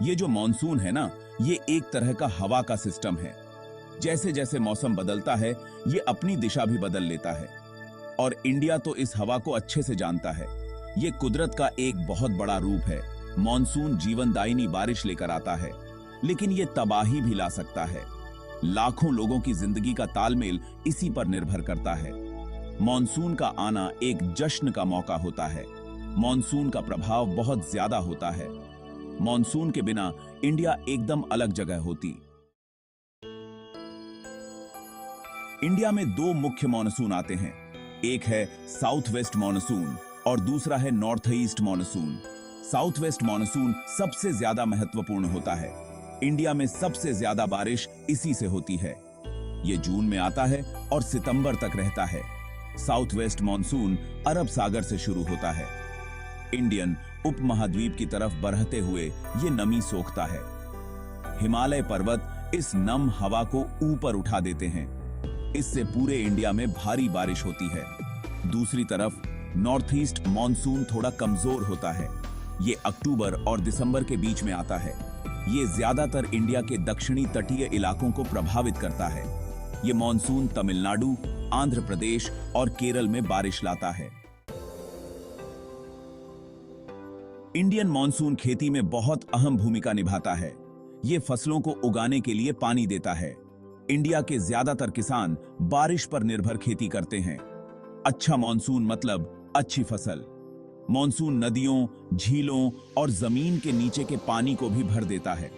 ये जो मॉनसून है ना, ये एक तरह का हवा का सिस्टम है। जैसे जैसे मौसम बदलता है, ये अपनी दिशा भी बदल लेता है। और इंडिया तो इस हवा को अच्छे से जानता है। ये कुदरत का एक बहुत बड़ा रूप है। मॉनसून जीवनदायिनी बारिश लेकर आता है, लेकिन ये तबाही भी ला सकता है। लाखों लोगों की जिंदगी का तालमेल इसी पर निर्भर करता है। मॉनसून का आना एक जश्न का मौका होता है। मॉनसून का प्रभाव बहुत ज्यादा होता है। मॉनसून के बिना इंडिया एकदम अलग जगह होती। इंडिया में दो मुख्य मॉनसून आते हैं। एक है साउथ वेस्ट मॉनसून और दूसरा है north east monsoon. South west monsoon सबसे ज्यादा महत्वपूर्ण होता है। इंडिया में सबसे ज्यादा बारिश इसी से होती है। यह जून में आता है और सितंबर तक रहता है। साउथ वेस्ट मॉनसून अरब सागर से शुरू होता है। इंडियन उपमहाद्वीप की तरफ बढ़ते हुए ये नमी सोखता है। हिमालय पर्वत इस नम हवा को ऊपर उठा देते हैं। इससे पूरे इंडिया में भारी बारिश होती है। दूसरी तरफ नॉर्थ ईस्ट मॉनसून थोड़ा कमजोर होता है। ये अक्टूबर और दिसंबर के बीच में आता है। ये ज्यादातर इंडिया के दक्षिणी तटीय इलाकों को प्रभावित करता है। ये मॉनसून तमिलनाडु, आंध्र प्रदेश और केरल में बारिश लाता है। इंडियन मॉनसून खेती में बहुत अहम भूमिका निभाता है। ये फसलों को उगाने के लिए पानी देता है। इंडिया के ज्यादातर किसान बारिश पर निर्भर खेती करते हैं। अच्छा मॉनसून मतलब अच्छी फसल। मॉनसून नदियों, झीलों और जमीन के नीचे के पानी को भी भर देता है।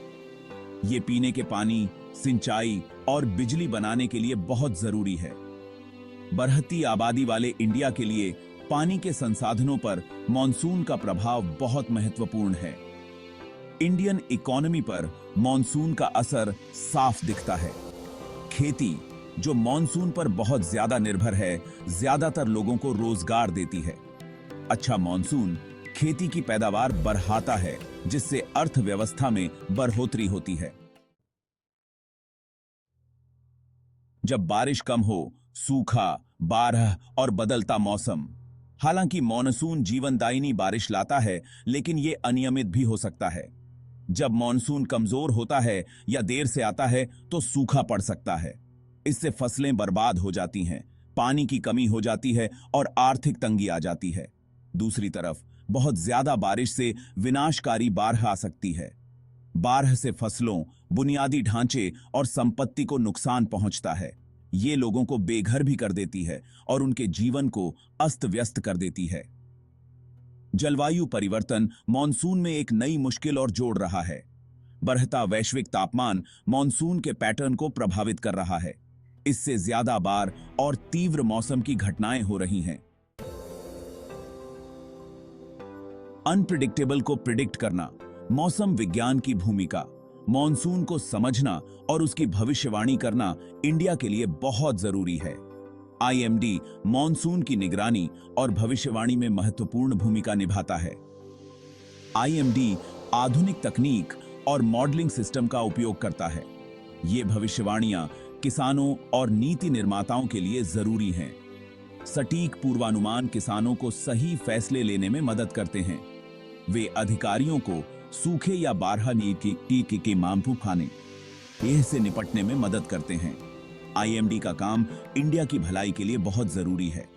ये पीने के पानी, सिंचाई और बिजली बनाने के लिए बहुत जरूरी है। बढ़ती आबादी वाले इंडिया के लिए पानी के संसाधनों पर मॉनसून का प्रभाव बहुत महत्वपूर्ण है। इंडियन इकोनॉमी पर मॉनसून का असर साफ दिखता है। खेती, जो मॉनसून पर बहुत ज्यादा निर्भर है, ज्यादातर लोगों को रोजगार देती है। अच्छा मॉनसून खेती की पैदावार बढ़ाता है, जिससे अर्थव्यवस्था में बढ़ोतरी होती है। जब बारिश कम हो, सूखा, बारह और बदलता मौसम। हालांकि मॉनसून जीवनदायिनी बारिश लाता है, लेकिन यह अनियमित भी हो सकता है। जब मॉनसून कमजोर होता है या देर से आता है तो सूखा पड़ सकता है। इससे फसलें बर्बाद हो जाती हैं, पानी की कमी हो जाती है और आर्थिक तंगी आ जाती है। दूसरी तरफ बहुत ज्यादा बारिश से विनाशकारी बाढ़ आ सकती है। बाढ़ से फसलों, बुनियादी ढांचे और संपत्ति को नुकसान पहुंचता है। ये लोगों को बेघर भी कर देती है और उनके जीवन को अस्त व्यस्त कर देती है। जलवायु परिवर्तन मॉनसून में एक नई मुश्किल और जोड़ रहा है। बढ़ता वैश्विक तापमान मॉनसून के पैटर्न को प्रभावित कर रहा है। इससे ज्यादा बार और तीव्र मौसम की घटनाएं हो रही हैं। अनप्रिडिक्टेबल को प्रिडिक्ट करना, मौसम विज्ञान की भूमिका। मॉनसून को समझना और उसकी भविष्यवाणी करना इंडिया के लिए बहुत जरूरी है। आईएमडी मॉनसून की निगरानी और भविष्यवाणी में महत्वपूर्ण भूमिका निभाता है। आईएमडी आधुनिक तकनीक और मॉडलिंग सिस्टम का उपयोग करता है। ये भविष्यवाणियां किसानों और नीति निर्माताओं के लिए जरूरी हैं। सटीक पूर्वानुमान किसानों को सही फैसले लेने में मदद करते हैं। वे अधिकारियों को सूखे या बारह नीति के मामूखाने से निपटने में मदद करते हैं। आईएमडी का काम इंडिया की भलाई के लिए बहुत जरूरी है।